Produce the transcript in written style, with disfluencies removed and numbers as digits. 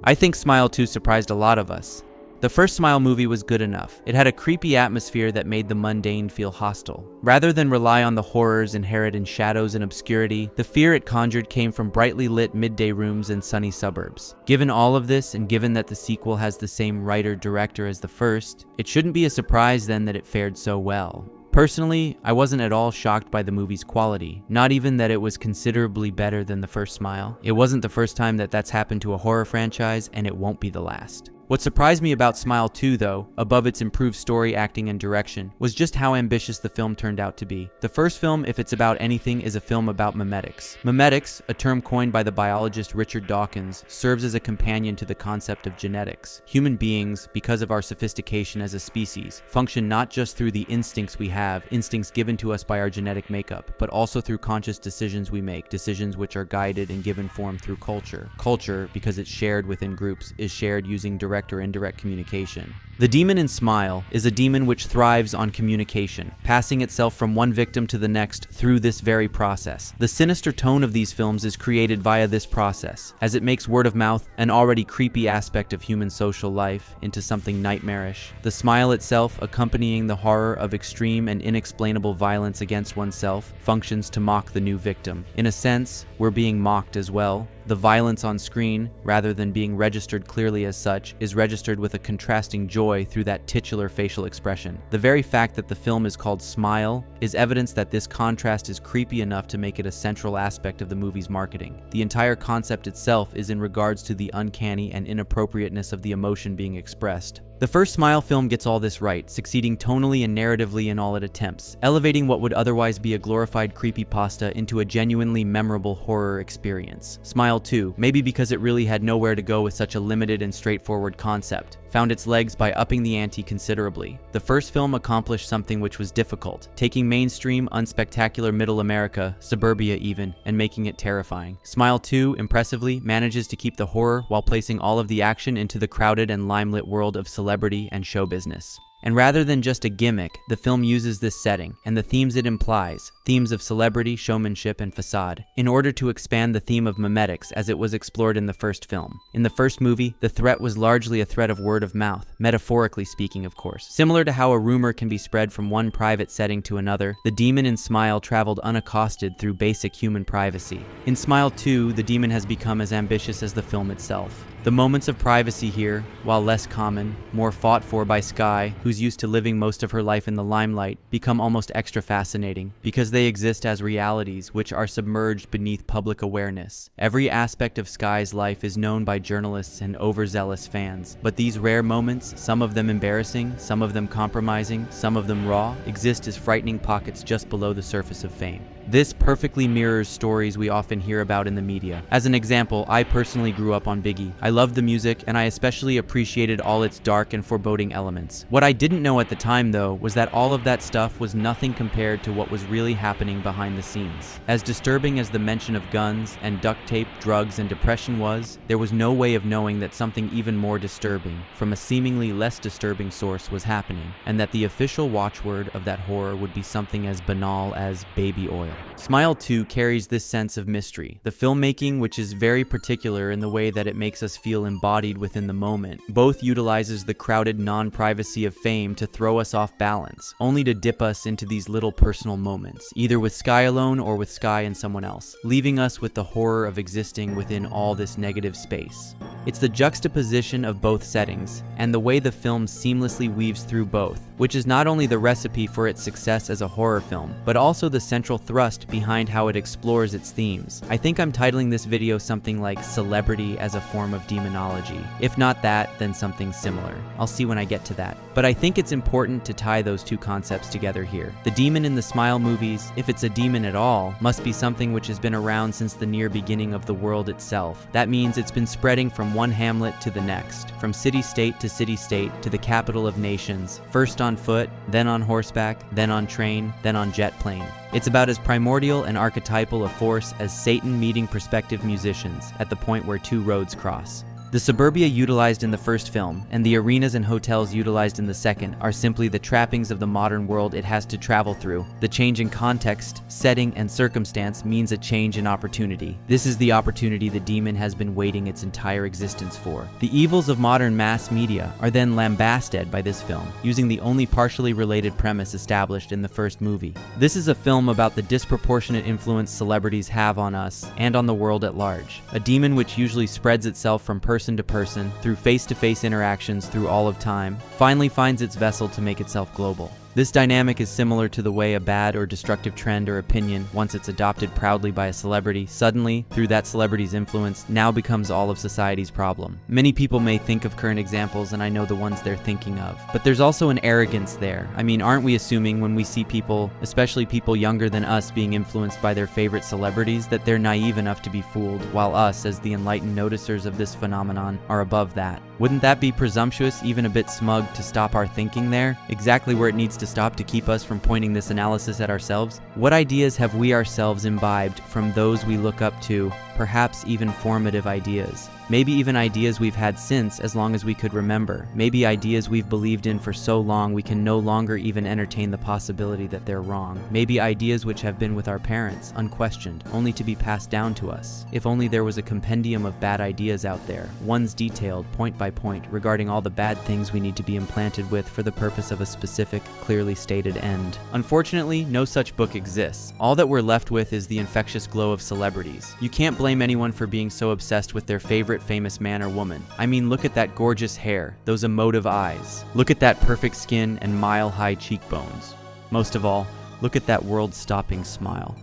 I think Smile 2 surprised a lot of us. The first Smile movie was good enough. It had a creepy atmosphere that made the mundane feel hostile. Rather than rely on the horrors inherent in shadows and obscurity, the fear it conjured came from brightly lit midday rooms and sunny suburbs. Given all of this, and given that the sequel has the same writer-director as the first, it shouldn't be a surprise then that it fared so well. Personally, I wasn't at all shocked by the movie's quality, not even that it was considerably better than the first Smile. It wasn't the first time that that's happened to a horror franchise, and it won't be the last. What surprised me about Smile 2, though, above its improved story, acting, and direction, was just how ambitious the film turned out to be. The first film, if it's about anything, is a film about memetics. Memetics, a term coined by the biologist Richard Dawkins, serves as a companion to the concept of genetics. Human beings, because of our sophistication as a species, function not just through the instincts we have, instincts given to us by our genetic makeup, but also through conscious decisions we make, decisions which are guided and given form through culture. Culture, because it's shared within groups, is shared using direct or indirect communication. The demon in Smile is a demon which thrives on communication, passing itself from one victim to the next through this very process. The sinister tone of these films is created via this process, as it makes word of mouth, an already creepy aspect of human social life, into something nightmarish. The smile itself, accompanying the horror of extreme and inexplainable violence against oneself, functions to mock the new victim. In a sense, we're being mocked as well. The violence on screen, rather than being registered clearly as such, is registered with a contrasting joy through that titular facial expression. The very fact that the film is called Smile is evidence that this contrast is creepy enough to make it a central aspect of the movie's marketing. The entire concept itself is in regards to the uncanny and inappropriateness of the emotion being expressed. The first Smile film gets all this right, succeeding tonally and narratively in all it attempts, elevating what would otherwise be a glorified creepypasta into a genuinely memorable horror experience. Smile 2, maybe because it really had nowhere to go with such a limited and straightforward concept, found its legs by upping the ante considerably. The first film accomplished something which was difficult, taking mainstream, unspectacular middle America, suburbia even, and making it terrifying. Smile 2, impressively, manages to keep the horror while placing all of the action into the crowded and limelight world of celebrity and show business. And rather than just a gimmick, the film uses this setting, and the themes it implies, themes of celebrity, showmanship, and facade, in order to expand the theme of memetics as it was explored in the first film. In the first movie, the threat was largely a threat of word of mouth, metaphorically speaking of course. Similar to how a rumor can be spread from one private setting to another, the demon in Smile traveled unaccosted through basic human privacy. In Smile 2, the demon has become as ambitious as the film itself. The moments of privacy here, while less common, more fought for by Skye, who's used to living most of her life in the limelight, become almost extra fascinating, because they exist as realities which are submerged beneath public awareness. Every aspect of Skye's life is known by journalists and overzealous fans, but these rare moments, some of them embarrassing, some of them compromising, some of them raw, exist as frightening pockets just below the surface of fame. This perfectly mirrors stories we often hear about in the media. As an example, I personally grew up on Biggie. I loved the music, and I especially appreciated all its dark and foreboding elements. What I didn't know at the time, though, was that all of that stuff was nothing compared to what was really happening behind the scenes. As disturbing as the mention of guns and duct tape, drugs, and depression was, there was no way of knowing that something even more disturbing, from a seemingly less disturbing source, was happening, and that the official watchword of that horror would be something as banal as baby oil. Smile 2 carries this sense of mystery. The filmmaking, which is very particular in the way that it makes us feel embodied within the moment, both utilizes the crowded non-privacy of fame to throw us off balance, only to dip us into these little personal moments, either with Skye alone or with Skye and someone else, leaving us with the horror of existing within all this negative space. It's the juxtaposition of both settings, and the way the film seamlessly weaves through both, which is not only the recipe for its success as a horror film, but also the central thrust behind how it explores its themes. I think I'm titling this video something like Celebrity as a Form of Demonology. If not that, then something similar. I'll see when I get to that. But I think it's important to tie those two concepts together here. The demon in the Smile movies, if it's a demon at all, must be something which has been around since the near beginning of the world itself. That means it's been spreading from one hamlet to the next, from city-state to city-state to the capital of nations, first on foot, then on horseback, then on train, then on jet plane. It's about as primordial and archetypal a force as Satan meeting prospective musicians at the point where two roads cross. The suburbia utilized in the first film, and the arenas and hotels utilized in the second, are simply the trappings of the modern world it has to travel through. The change in context, setting, and circumstance means a change in opportunity. This is the opportunity the demon has been waiting its entire existence for. The evils of modern mass media are then lambasted by this film, using the only partially related premise established in the first movie. This is a film about the disproportionate influence celebrities have on us and on the world at large. A demon which usually spreads itself from person to person, through face-to-face interactions through all of time, finally finds its vessel to make itself global. This dynamic is similar to the way a bad or destructive trend or opinion, once it's adopted proudly by a celebrity, suddenly, through that celebrity's influence, now becomes all of society's problem. Many people may think of current examples, and I know the ones they're thinking of. But there's also an arrogance there. I mean, aren't we assuming when we see people, especially people younger than us, being influenced by their favorite celebrities, that they're naive enough to be fooled, while us, as the enlightened noticers of this phenomenon, are above that? Wouldn't that be presumptuous, even a bit smug, to stop our thinking there? Exactly where it needs to stop to keep us from pointing this analysis at ourselves? What ideas have we ourselves imbibed from those we look up to, perhaps even formative ideas? Maybe even ideas we've had since, as long as we could remember. Maybe ideas we've believed in for so long we can no longer even entertain the possibility that they're wrong. Maybe ideas which have been with our parents, unquestioned, only to be passed down to us. If only there was a compendium of bad ideas out there, ones detailed, point by point, regarding all the bad things we need to be implanted with for the purpose of a specific, clearly stated end. Unfortunately, no such book exists. All that we're left with is the infectious glow of celebrities. You can't blame anyone for being so obsessed with their favorite famous man or woman. I mean, look at that gorgeous hair, those emotive eyes. Look at that perfect skin and mile-high cheekbones. Most of all, look at that world-stopping smile.